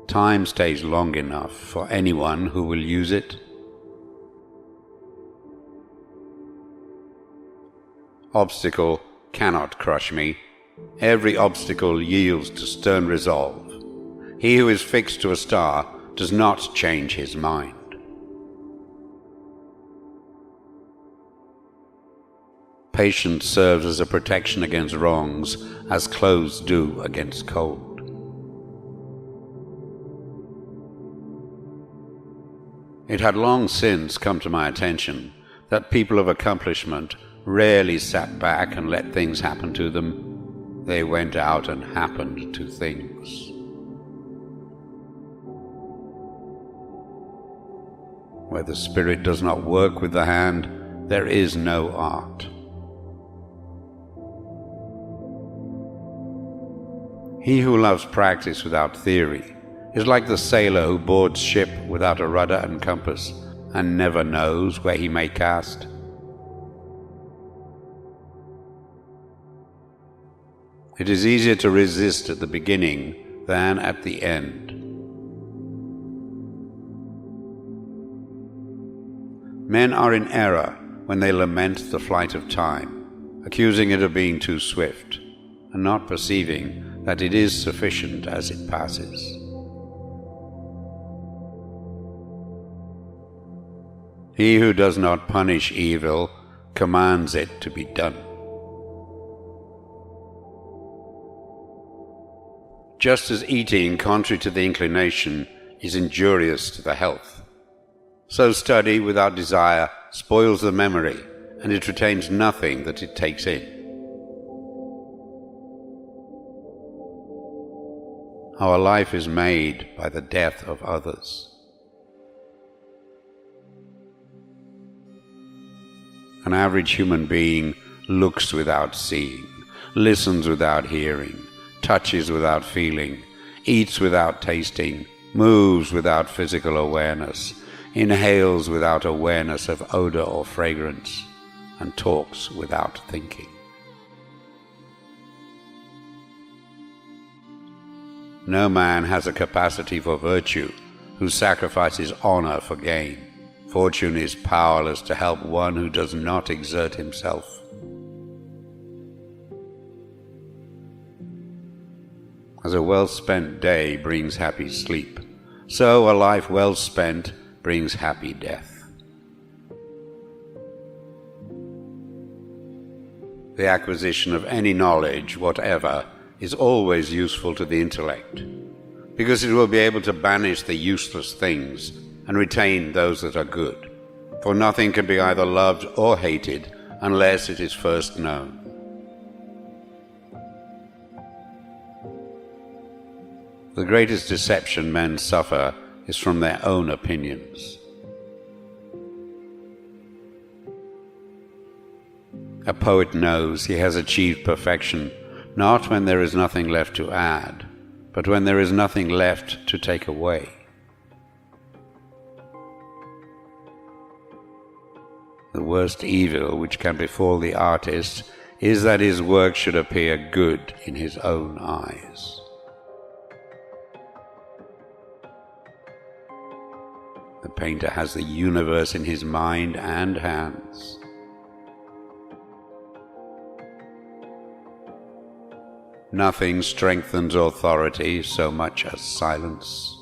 Time stays long enough for anyone who will use it. Obstacle cannot crush me. Every obstacle yields to stern resolve. He who is fixed to a star does not change his mind. Patience serves as a protection against wrongs, as clothes do against cold. It had long since come to my attention that people of accomplishment rarely sat back and let things happen to them. They went out and happened to things. Where the spirit does not work with the hand, there is no art. He who loves practice without theory is like the sailor who boards ship without a rudder and compass and never knows where he may cast. It is easier to resist at the beginning than at the end. Men are in error when they lament the flight of time, accusing it of being too swift, and not perceiving that it is sufficient as it passes. He who does not punish evil commands it to be done. Just as eating contrary to the inclination is injurious to the health, so study without desire spoils the memory, and it retains nothing that it takes in. Our life is made by the death of others. An average human being looks without seeing, listens without hearing, touches without feeling, eats without tasting, moves without physical awareness, inhales without awareness of odor or fragrance, and talks without thinking. No man has a capacity for virtue who sacrifices honor for gain. Fortune is powerless to help one who does not exert himself. As a well-spent day brings happy sleep, so a life well spent brings happy death. The acquisition of any knowledge whatever is always useful to the intellect, because it will be able to banish the useless things and retain those that are good, for nothing can be either loved or hated unless it is first known. The greatest deception men suffer is from their own opinions. A poet knows he has achieved perfection not when there is nothing left to add, but when there is nothing left to take away. The worst evil which can befall the artist is that his work should appear good in his own eyes. The painter has the universe in his mind and hands. Nothing strengthens authority so much as silence.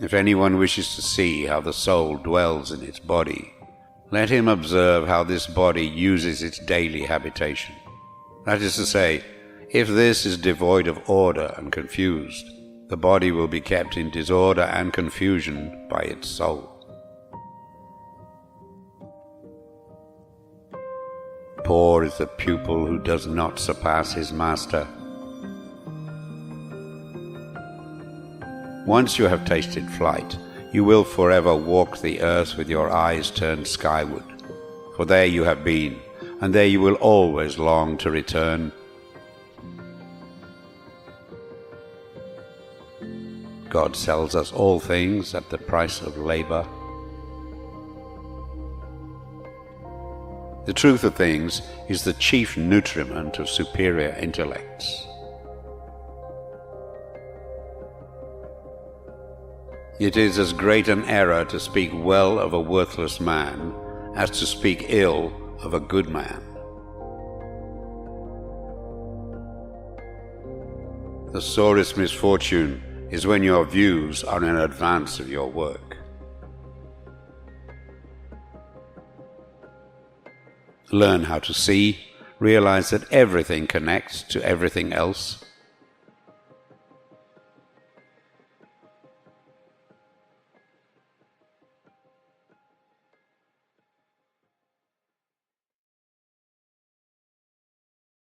If anyone wishes to see how the soul dwells in its body, let him observe how this body uses its daily habitation. That is to say, if this is devoid of order and confused, the body will be kept in disorder and confusion by its soul. Poor is the pupil who does not surpass his master. Once you have tasted flight, you will forever walk the earth with your eyes turned skyward, for there you have been, and there you will always long to return. God sells us all things at the price of labor. The truth of things is the chief nutriment of superior intellects. It is as great an error to speak well of a worthless man as to speak ill of a good man. The sorest misfortune is when your views are in advance of your work. Learn how to see, realize that everything connects to everything else,